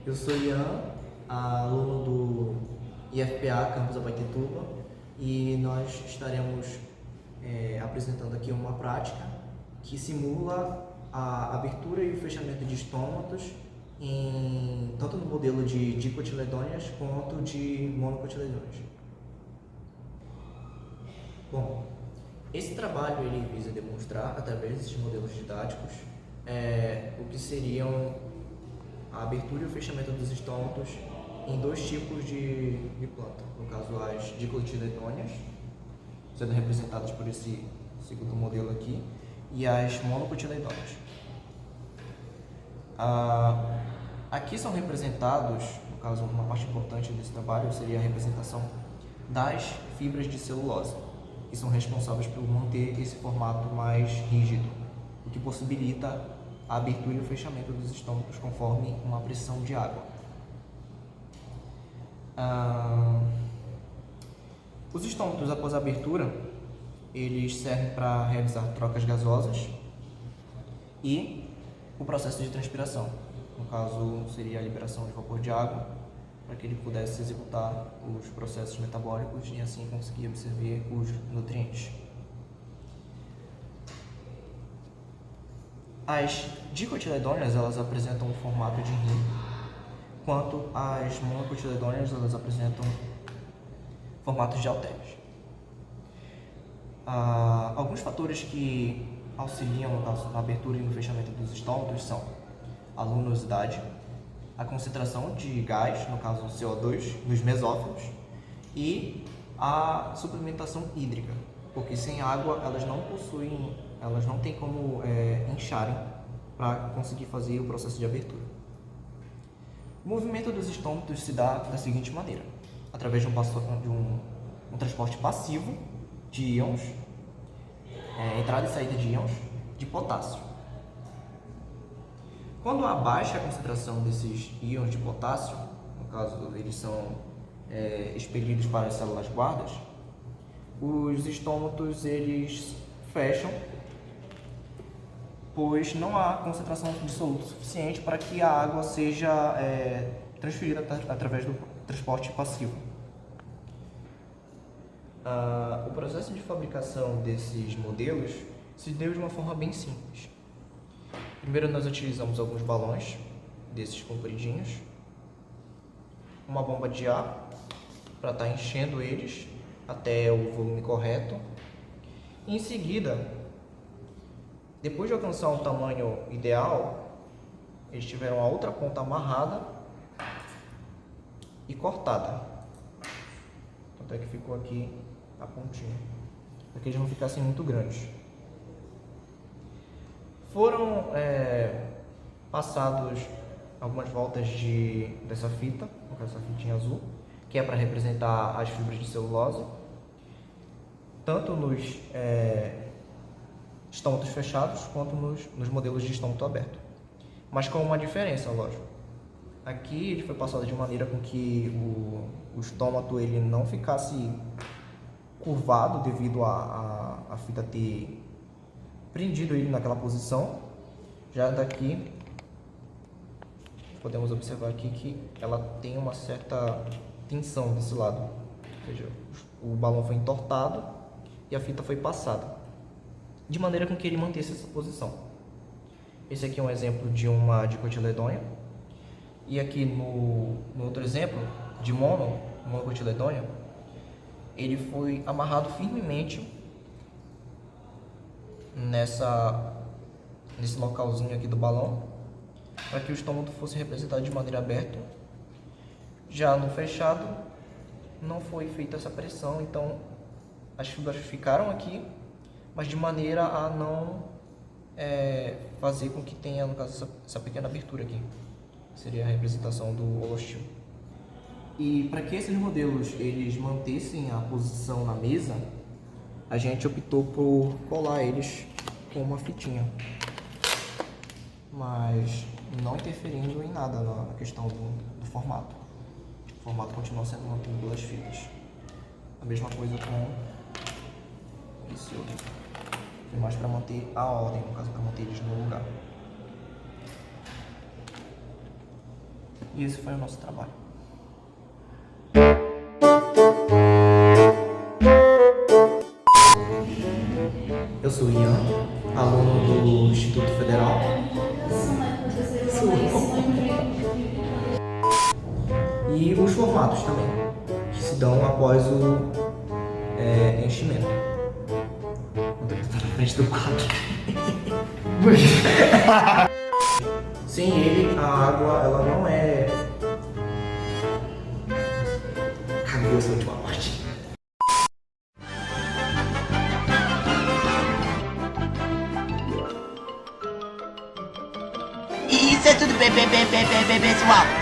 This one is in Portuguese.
Eu sou Ian, aluno do IFPA Campus Abaetetuba, e nós estaremos apresentando aqui uma prática que simula a abertura e o fechamento de estômatos tanto no modelo de dicotiledôneas quanto de monocotiledôneas. Bom, esse trabalho ele visa demonstrar, através desses modelos didáticos, o que seriam a abertura e o fechamento dos estômatos em dois tipos de planta. No caso, as dicotiledôneas, sendo representadas por esse segundo modelo aqui, e as monocotiledôneas. Aqui são representados, no caso, uma parte importante desse trabalho seria a representação das fibras de celulose, que são responsáveis por manter esse formato mais rígido, o que possibilita a abertura e o fechamento dos estômatos conforme uma pressão de água. Os estômatos, após a abertura, eles servem para realizar trocas gasosas e o processo de transpiração. No caso, seria a liberação de vapor de água, para que ele pudesse executar os processos metabólicos e assim conseguir absorver os nutrientes. As dicotiledôneas, elas apresentam um formato de rim, enquanto as monocotiledôneas, elas apresentam formatos de halteres. Alguns fatores que auxiliam na abertura e no fechamento dos estômatos são a luminosidade, a concentração de gás, no caso CO2, nos mesófilos, e a suplementação hídrica, porque sem água elas não têm como incharem para conseguir fazer o processo de abertura. O movimento dos estômatos se dá da seguinte maneira: através de um transporte passivo de íons, entrada e saída de íons de potássio. Quando há baixa concentração desses íons de potássio, no caso eles são expelidos para as células guardas, os estômatos eles fecham, pois não há concentração de soluto suficiente para que a água seja transferida através do transporte passivo. O processo de fabricação desses modelos se deu de uma forma bem simples. Primeiro nós utilizamos alguns balões desses compridinhos, uma bomba de ar para estar enchendo eles até o volume correto. Em seguida, depois de alcançar um tamanho ideal, eles tiveram a outra ponta amarrada e cortada. Tanto é que ficou aqui a pontinha, para que eles não ficassem muito grandes. Foram passados algumas voltas dessa fita, no caso essa fitinha azul, que é para representar as fibras de celulose, tanto nos estômatos fechados quanto nos modelos de estômato aberto. Mas com uma diferença, lógico. Aqui ele foi passado de maneira com que o estômato ele não ficasse curvado devido a fita ter prendido ele naquela posição. Já daqui podemos observar aqui que ela tem uma certa tensão desse lado, ou seja, o balão foi entortado e a fita foi passada, de maneira com que ele mantesse essa posição. Esse aqui é um exemplo de uma dicotiledônea, e aqui no outro exemplo de monocotiledônea, ele foi amarrado firmemente nesse localzinho aqui do balão, para que o estômago fosse representado de maneira aberta. Já no fechado, não foi feita essa pressão, então as fibras ficaram aqui, mas de maneira a não fazer com que tenha, no caso, essa pequena abertura aqui, seria a representação do holostio. E para que esses modelos eles mantessem a posição na mesa, a gente optou por colar eles com uma fitinha, mas não interferindo em nada na questão do formato. O formato continua sendo mantido pelas fitas. A mesma coisa com esse outro. Foi mais para manter a ordem, no caso, para manter eles no lugar. E esse foi o nosso trabalho. Eu sou Ian, aluno do Instituto Federal. E os formatos também, que se dão após o enchimento. Vou ter que estar na frente do quadro. Sem ele, a água ela não é... Cagou essa última parte. Isso é tudo, pessoal.